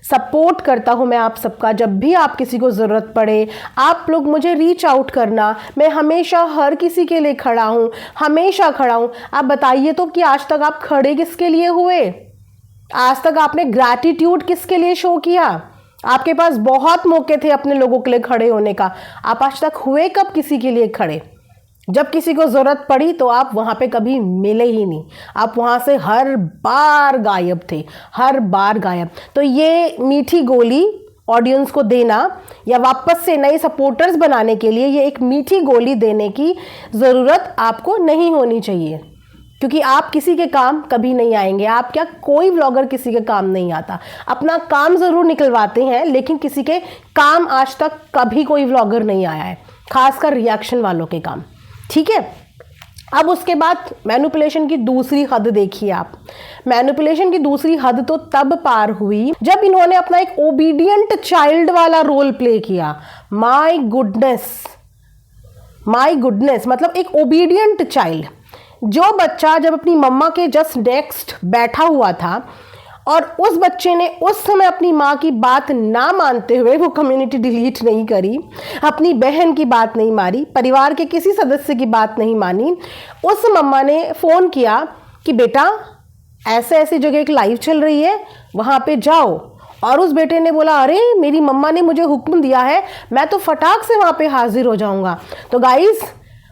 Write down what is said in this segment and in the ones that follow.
Support करता हूँ मैं आप सबका। जब भी आप किसी को ज़रूरत पड़े आप लोग मुझे रीच आउट करना। मैं हमेशा हर किसी के लिए खड़ा हूँ, हमेशा खड़ा हूँ। आप बताइए तो कि आज तक आप खड़े किसके लिए हुए? आज तक आपने ग्रैटिट्यूड किसके लिए शो किया? आपके पास बहुत मौके थे अपने लोगों के लिए खड़े होने का। आप आज तक हुए कब किसी के लिए खड़े? जब किसी को ज़रूरत पड़ी तो आप वहाँ पे कभी मिले ही नहीं। आप वहाँ से हर बार गायब थे, हर बार गायब। तो ये मीठी गोली ऑडियंस को देना या वापस से नए सपोर्टर्स बनाने के लिए ये एक मीठी गोली देने की ज़रूरत आपको नहीं होनी चाहिए, क्योंकि आप किसी के काम कभी नहीं आएंगे। आप क्या, कोई व्लॉगर किसी के काम नहीं आता। अपना काम ज़रूर निकलवाते हैं लेकिन किसी के काम आज तक कभी कोई व्लॉगर नहीं आया है, खासकर रिएक्शन वालों के काम। ठीक है, अब उसके बाद मैनिपुलेशन की दूसरी हद देखिए आप। मैनिपुलेशन की दूसरी हद तो तब पार हुई जब इन्होंने अपना एक ओबीडियंट चाइल्ड वाला रोल प्ले किया। माय गुडनेस, माय गुडनेस, मतलब एक ओबीडियंट चाइल्ड। जो बच्चा जब अपनी मम्मा के जस्ट नेक्स्ट बैठा हुआ था और उस बच्चे ने उस समय अपनी माँ की बात ना मानते हुए वो कम्युनिटी डिलीट नहीं करी, अपनी बहन की बात नहीं मानी, परिवार के किसी सदस्य की बात नहीं मानी, उस मम्मा ने फ़ोन किया कि बेटा ऐसे ऐसी जगह एक लाइव चल रही है, वहाँ पे जाओ। और उस बेटे ने बोला अरे मेरी मम्मा ने मुझे हुक्म दिया है, मैं तो फटाक से वहाँ पे हाजिर हो जाऊँगा। तो गाइस,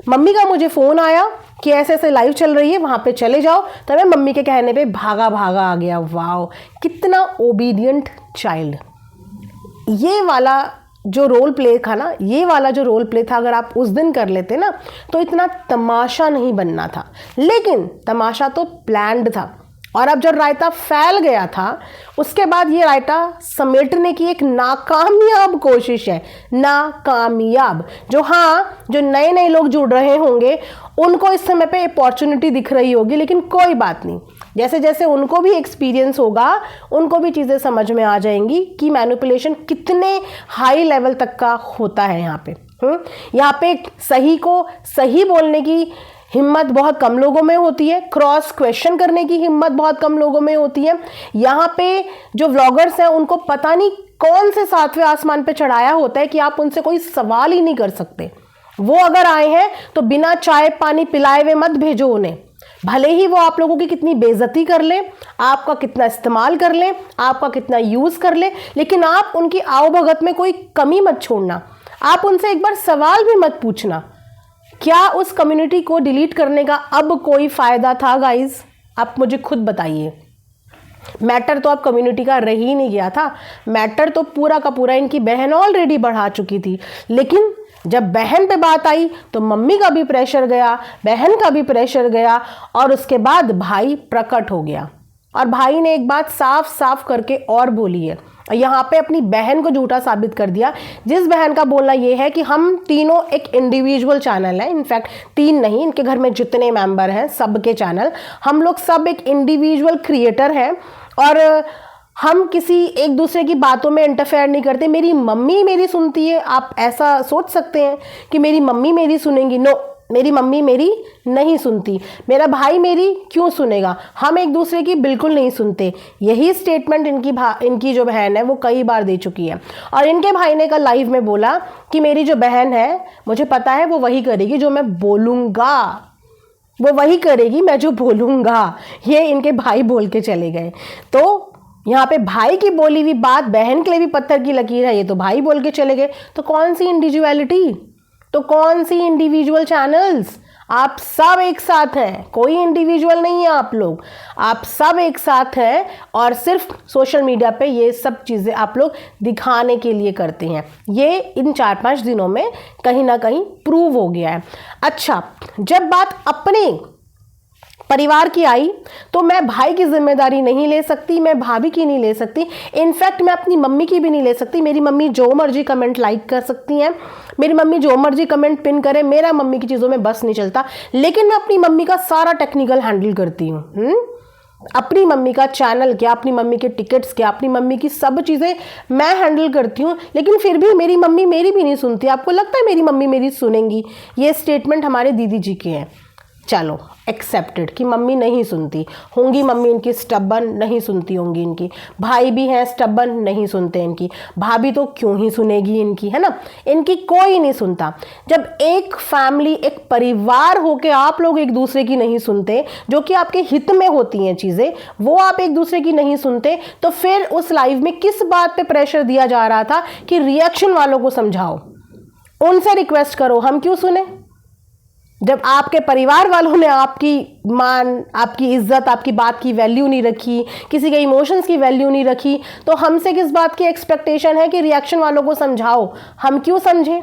मम्मी का मुझे फ़ोन आया कि ऐसे ऐसे लाइव चल रही है, वहाँ पे चले जाओ। तो मैं मम्मी के कहने पे भागा भागा आ गया। वाओ, कितना ओबीडियंट चाइल्ड। ये वाला जो रोल प्ले था ना, ये वाला जो रोल प्ले था, अगर आप उस दिन कर लेते ना तो इतना तमाशा नहीं बनना था। लेकिन तमाशा तो प्लान्ड था। और अब जब रायता फैल गया था उसके बाद ये रायता समेटने की एक नाकामयाब कोशिश है। नाकामयाब। जो नए नए लोग जुड़ रहे होंगे उनको इस समय पे अपॉर्चुनिटी दिख रही होगी, लेकिन कोई बात नहीं। जैसे जैसे उनको भी एक्सपीरियंस होगा उनको भी चीज़ें समझ में आ जाएंगी कि मैनिपुलेशन कितने हाई लेवल तक का होता है। यहाँ पे सही को सही बोलने की हिम्मत बहुत कम लोगों में होती है, क्रॉस क्वेश्चन करने की हिम्मत बहुत कम लोगों में होती है। यहाँ पे जो व्लॉगर्स हैं उनको पता नहीं कौन से सातवें आसमान पे चढ़ाया होता है कि आप उनसे कोई सवाल ही नहीं कर सकते। वो अगर आए हैं तो बिना चाय पानी पिलाए हुए मत भेजो उन्हें। भले ही वो आप लोगों की कितनी बेइज्जती कर ले, आपका कितना इस्तेमाल कर ले, आपका कितना यूज़ कर ले, लेकिन आप उनकी आवभगत में कोई कमी मत छोड़ना। आप उनसे एक बार सवाल भी मत पूछना। क्या उस कम्युनिटी को डिलीट करने का अब कोई फ़ायदा था गाइस? आप मुझे खुद बताइए। मैटर तो अब कम्युनिटी का रह ही नहीं गया था। मैटर तो पूरा का पूरा इनकी बहन ऑलरेडी बढ़ा चुकी थी। लेकिन जब बहन पे बात आई तो मम्मी का भी प्रेशर गया, बहन का भी प्रेशर गया, और उसके बाद भाई प्रकट हो गया। और भाई ने एक बात साफ साफ करके और बोली है, यहाँ पे अपनी बहन को झूठा साबित कर दिया। जिस बहन का बोलना ये है कि हम तीनों एक इंडिविजुअल चैनल है, इनफैक्ट तीन नहीं, इनके घर में जितने मेंबर हैं सबके चैनल, हम लोग सब एक इंडिविजुअल क्रिएटर हैं और हम किसी एक दूसरे की बातों में इंटरफेयर नहीं करते। मेरी मम्मी मेरी सुनती है, आप ऐसा सोच सकते हैं कि मेरी मम्मी मेरी सुनेंगी? नो, मेरी मम्मी मेरी नहीं सुनती। मेरा भाई मेरी क्यों सुनेगा? हम एक दूसरे की बिल्कुल नहीं सुनते। यही स्टेटमेंट इनकी जो बहन है वो कई बार दे चुकी है। और इनके भाई ने कल लाइव में बोला कि मेरी जो बहन है मुझे पता है वो वही करेगी जो मैं बोलूँगा, वो वही करेगी मैं जो बोलूँगा। ये इनके भाई बोल के चले गए। तो यहाँ पे भाई की बोली हुई बात बहन के लिए भी पत्थर की लकीर है। ये तो भाई बोल के चले गए। तो कौन सी इंडिविजुअलिटी, तो कौन सी इंडिविजुअल चैनल्स? आप सब एक साथ हैं, कोई इंडिविजुअल नहीं है आप लोग, आप सब एक साथ हैं और सिर्फ सोशल मीडिया पे ये सब चीज़ें आप लोग दिखाने के लिए करते हैं। ये इन 4-5 दिनों में कहीं ना कहीं प्रूव हो गया है। अच्छा, जब बात अपने परिवार की आई तो मैं भाई की जिम्मेदारी नहीं ले सकती, मैं भाभी की नहीं ले सकती, इनफैक्ट मैं अपनी मम्मी की भी नहीं ले सकती। मेरी मम्मी जो मर्जी कमेंट लाइक कर सकती हैं, मेरी मम्मी जो मर्जी कमेंट पिन करे, मेरा मम्मी की चीज़ों में बस नहीं चलता। लेकिन मैं अपनी मम्मी का सारा टेक्निकल हैंडल करती हूँ। अपनी मम्मी का चैनल क्या, अपनी मम्मी के टिकट्स क्या, अपनी मम्मी की सब चीज़ें मैं हैंडल करती हूँ। लेकिन फिर भी मेरी मम्मी मेरी भी नहीं सुनती। आपको लगता है मेरी मम्मी मेरी सुनेंगी? ये स्टेटमेंट हमारे दीदी जी के हैं। चलो एक्सेप्टेड कि मम्मी नहीं सुनती होंगी, मम्मी इनकी स्टबन नहीं सुनती होंगी, इनकी भाई भी हैं स्टबन नहीं सुनते इनकी, भाभी तो क्यों ही सुनेगी इनकी, है ना, इनकी कोई नहीं सुनता। जब एक फैमिली, एक परिवार होके आप लोग एक दूसरे की नहीं सुनते, जो कि आपके हित में होती हैं चीज़ें, वो आप एक दूसरे की नहीं सुनते, तो फिर उस लाइफ में किस बात पे प्रेशर दिया जा रहा था कि रिएक्शन वालों को समझाओ, उनसे रिक्वेस्ट करो, हम क्यों सुने? जब आपके परिवार वालों ने आपकी मान, आपकी इज्जत, आपकी बात की वैल्यू नहीं रखी, किसी के इमोशंस की वैल्यू नहीं रखी, तो हमसे किस बात की एक्सपेक्टेशन है कि रिएक्शन वालों को समझाओ? हम क्यों समझें?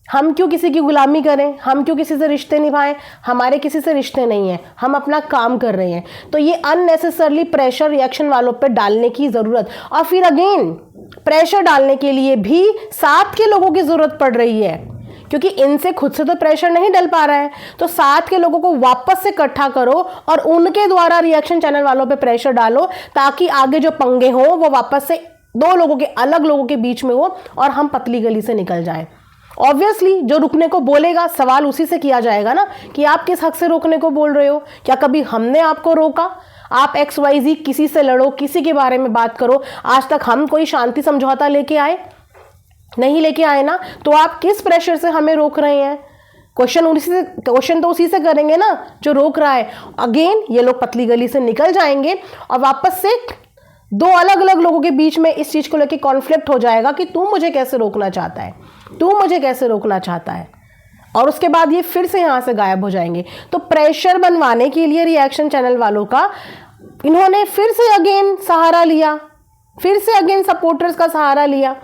हम क्यों किसी की गुलामी करें? हम क्यों किसी से रिश्ते निभाएं? हमारे किसी से रिश्ते नहीं हैं, हम अपना काम कर रहे हैं। तो ये अननेसेसरली प्रेशर रिएक्शन वालों पे डालने की ज़रूरत, और फिर अगेन प्रेशर डालने के लिए भी साथ के लोगों की ज़रूरत पड़ रही है, क्योंकि इनसे खुद से तो प्रेशर नहीं डल पा रहा है, तो साथ के लोगों को वापस से इकट्ठा करो और उनके द्वारा रिएक्शन चैनल वालों पे प्रेशर डालो, ताकि आगे जो पंगे हो वो वापस से दो लोगों के, अलग लोगों के बीच में हो और हम पतली गली से निकल जाएं। ऑब्वियसली जो रुकने को बोलेगा, सवाल उसी से किया जाएगा ना कि आप किस हक से रोकने को बोल रहे हो? क्या कभी हमने आपको रोका? आप XYZ किसी से लड़ो, किसी के बारे में बात करो, आज तक हम कोई शांति समझौता लेके आए? नहीं लेके आए ना, तो आप किस प्रेशर से हमें रोक रहे हैं? क्वेश्चन तो उसी से करेंगे ना जो रोक रहा है। अगेन ये लोग पतली गली से निकल जाएंगे और वापस से दो अलग अलग लोगों के बीच में इस चीज को लेकर कॉन्फ्लिक्ट हो जाएगा कि तू मुझे कैसे रोकना चाहता है, तू मुझे कैसे रोकना चाहता है, और उसके बाद ये फिर से यहां से गायब हो जाएंगे। तो प्रेशर बनवाने के लिए रिएक्शन चैनल वालों का इन्होंने फिर से अगेन सहारा लिया, फिर से अगेन सपोर्टर्स का सहारा लिया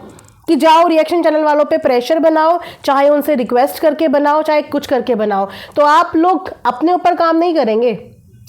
कि जाओ रिएक्शन चैनल वालों पे प्रेशर बनाओ, चाहे उनसे रिक्वेस्ट करके बनाओ, चाहे कुछ करके बनाओ। तो आप लोग अपने ऊपर काम नहीं करेंगे,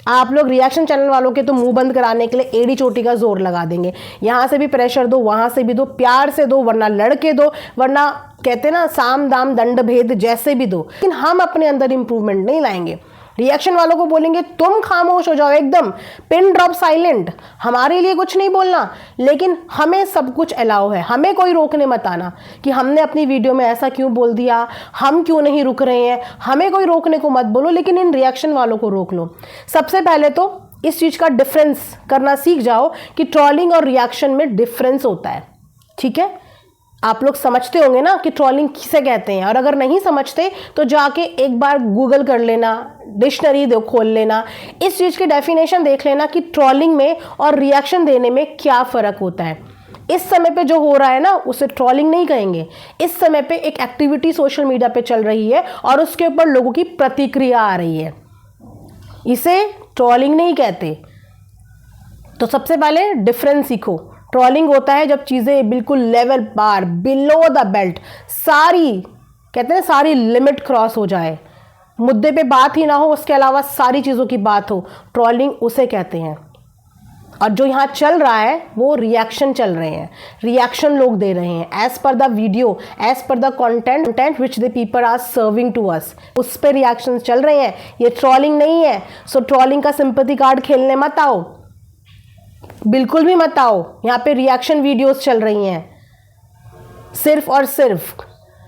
आप लोग रिएक्शन चैनल वालों के तो मुंह बंद कराने के लिए एड़ी चोटी का जोर लगा देंगे। यहाँ से भी प्रेशर दो, वहाँ से भी दो, प्यार से दो, वरना लड़के दो, वरना कहते ना साम दाम दंड भेद जैसे भी दो, लेकिन हम अपने अंदर इंप्रूवमेंट नहीं लाएंगे। रिएक्शन वालों को बोलेंगे तुम खामोश हो जाओ, एकदम पिन ड्रॉप साइलेंट, हमारे लिए कुछ नहीं बोलना, लेकिन हमें सब कुछ अलाउ है, हमें कोई रोकने मत आना कि हमने अपनी वीडियो में ऐसा क्यों बोल दिया, हम क्यों नहीं रुक रहे हैं, हमें कोई रोकने को मत बोलो, लेकिन इन रिएक्शन वालों को रोक लो। सबसे पहले तो इस चीज़ का डिफरेंस करना सीख जाओ कि ट्रोलिंग और रिएक्शन में डिफरेंस होता है, ठीक है? आप लोग समझते होंगे ना कि ट्रोलिंग किसे कहते हैं, और अगर नहीं समझते तो जाके एक बार गूगल कर लेना, डिक्शनरी दो खोल लेना, इस चीज़ की डेफिनेशन देख लेना कि ट्रोलिंग में और रिएक्शन देने में क्या फ़र्क होता है। इस समय पे जो हो रहा है ना उसे ट्रोलिंग नहीं कहेंगे, इस समय पे एक एक्टिविटी सोशल मीडिया पे चल रही है और उसके ऊपर लोगों की प्रतिक्रिया आ रही है, इसे ट्रोलिंग नहीं कहते। तो सबसे पहले डिफरेंस सीखो। ट्रोलिंग होता है जब चीज़ें बिल्कुल लेवल पार, बिलो द बेल्ट, सारी कहते हैं सारी लिमिट क्रॉस हो जाए, मुद्दे पे बात ही ना हो, उसके अलावा सारी चीज़ों की बात हो, ट्रोलिंग उसे कहते हैं। और जो यहाँ चल रहा है वो रिएक्शन चल रहे हैं, रिएक्शन लोग दे रहे हैं as per the video, as per the content which the people are serving to us, उस पर रिएक्शन चल रहे हैं, ये ट्रोलिंग नहीं है। सो ट्रोलिंग का सिंपैथी कार्ड खेलने मत आओ, बिल्कुल भी मत आओ। यहाँ पे रिएक्शन वीडियोस चल रही हैं सिर्फ और सिर्फ।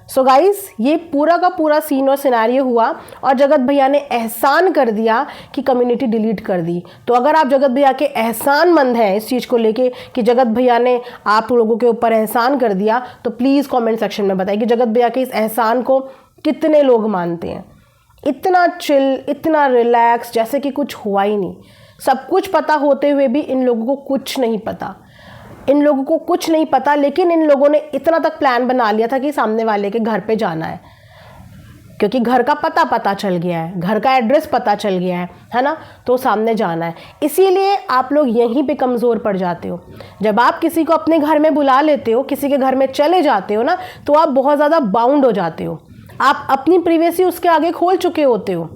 सो गाइस, ये पूरा का पूरा सीन और सिनेरियो हुआ और जगत भैया ने एहसान कर दिया कि कम्युनिटी डिलीट कर दी। तो अगर आप जगत भैया के एहसानमंद हैं इस चीज़ को लेके कि जगत भैया ने आप लोगों के ऊपर एहसान कर दिया, तो प्लीज़ कमेंट सेक्शन में बताइए कि जगत भैया के इस एहसान को कितने लोग मानते हैं। इतना चिल, इतना रिलैक्स, जैसे कि कुछ हुआ ही नहीं। सब कुछ पता होते हुए भी इन लोगों को कुछ नहीं पता, इन लोगों को कुछ नहीं पता, लेकिन इन लोगों ने इतना तक प्लान बना लिया था कि सामने वाले के घर पे जाना है, क्योंकि घर का पता चल गया है, घर का एड्रेस पता चल गया है ना, तो सामने जाना है। इसीलिए आप लोग यहीं पे कमज़ोर पड़ जाते हो। जब आप किसी को अपने घर में बुला लेते हो, किसी के घर में चले जाते हो ना, तो आप बहुत ज़्यादा बाउंड हो जाते हो, आप अपनी प्रिवेसी उसके आगे खोल चुके होते हो।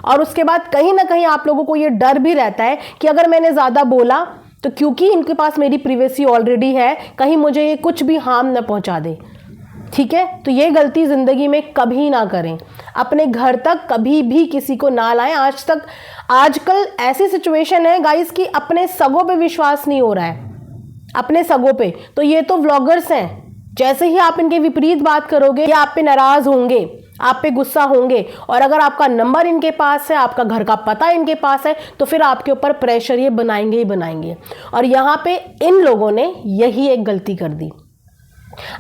और उसके बाद कहीं ना कहीं आप लोगों को ये डर भी रहता है कि अगर मैंने ज़्यादा बोला तो क्योंकि इनके पास मेरी प्रिवेसी ऑलरेडी है, कहीं मुझे ये कुछ भी हार्म न पहुंचा दे, ठीक है? तो ये गलती ज़िंदगी में कभी ना करें, अपने घर तक कभी भी किसी को ना लाएं। आजकल ऐसी सिचुएशन है गाइस कि अपने सगों पे विश्वास नहीं हो रहा है, अपने सगों पे। तो ये तो व्लॉगर्स हैं, जैसे ही आप इनके विपरीत बात करोगे या आप पे नाराज़ होंगे, आप पे गुस्सा होंगे, और अगर आपका नंबर इनके पास है, आपका घर का पता इनके पास है, तो फिर आपके ऊपर प्रेशर ये बनाएंगे ही बनाएंगे। और यहाँ पे इन लोगों ने यही एक गलती कर दी,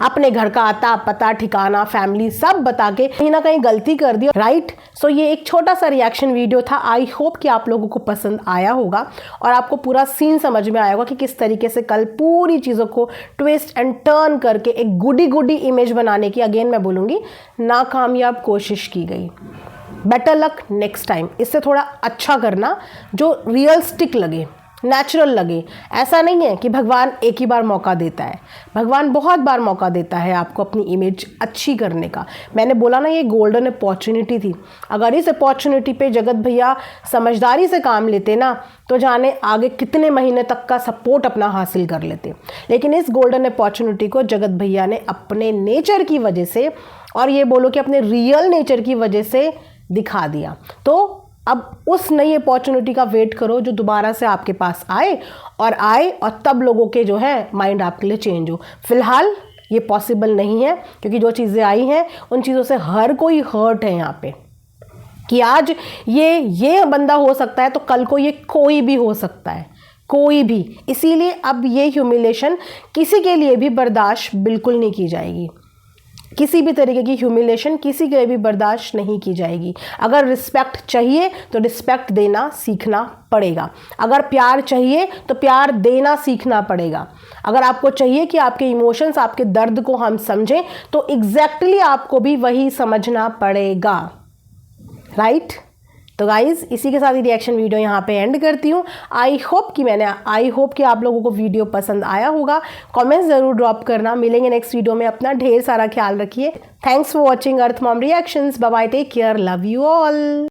अपने घर का आता पता ठिकाना फैमिली सब बता के कहीं ना कहीं गलती कर दी, राइट। सो ये एक छोटा सा रिएक्शन वीडियो था। आई होप कि आप लोगों को पसंद आया होगा और आपको पूरा सीन समझ में आया होगा कि किस तरीके से कल पूरी चीज़ों को ट्विस्ट एंड टर्न करके एक गुडी गुडी इमेज बनाने की, अगेन मैं बोलूँगी, नाकामयाब कोशिश की गई। बेटर लक नेक्स्ट टाइम, इससे थोड़ा अच्छा करना जो रियलिस्टिक लगे, नेचुरल लगे। ऐसा नहीं है कि भगवान एक ही बार मौका देता है, भगवान बहुत बार मौका देता है आपको अपनी इमेज अच्छी करने का। मैंने बोला ना, ये गोल्डन अपॉर्चुनिटी थी। अगर इस अपॉर्चुनिटी पे जगत भैया समझदारी से काम लेते ना, तो जाने आगे कितने महीने तक का सपोर्ट अपना हासिल कर लेते। लेकिन इस गोल्डन अपॉर्चुनिटी को जगत भैया ने अपने नेचर की वजह से, और ये बोलो कि अपने रियल नेचर की वजह से दिखा दिया। तो अब उस नई अपॉर्चुनिटी का वेट करो जो दोबारा से आपके पास आए और तब लोगों के जो है माइंड आपके लिए चेंज हो। फिलहाल ये पॉसिबल नहीं है, क्योंकि जो चीज़ें आई हैं उन चीज़ों से हर कोई हर्ट है यहाँ पे, कि आज ये बंदा हो सकता है तो कल को ये कोई भी हो सकता है, कोई भी। इसीलिए अब ये ह्यूमिलेशन किसी के लिए भी बर्दाश्त बिल्कुल नहीं की जाएगी। किसी भी तरीके की ह्यूमिलेशन किसी के लिए भी बर्दाश्त नहीं की जाएगी। अगर रिस्पेक्ट चाहिए तो रिस्पेक्ट देना सीखना पड़ेगा, अगर प्यार चाहिए तो प्यार देना सीखना पड़ेगा। अगर आपको चाहिए कि आपके इमोशंस, आपके दर्द को हम समझें, तो एग्जैक्टली आपको भी वही समझना पड़ेगा, राइट। तो गाइज़, इसी के साथ ही रिएक्शन वीडियो यहाँ पे एंड करती हूँ। आई होप कि आप लोगों को वीडियो पसंद आया होगा। कमेंट्स ज़रूर ड्रॉप करना। मिलेंगे नेक्स्ट वीडियो में। अपना ढेर सारा ख्याल रखिए। Thanks for watching Earth Mom reactions. Bye bye, take care, love you all.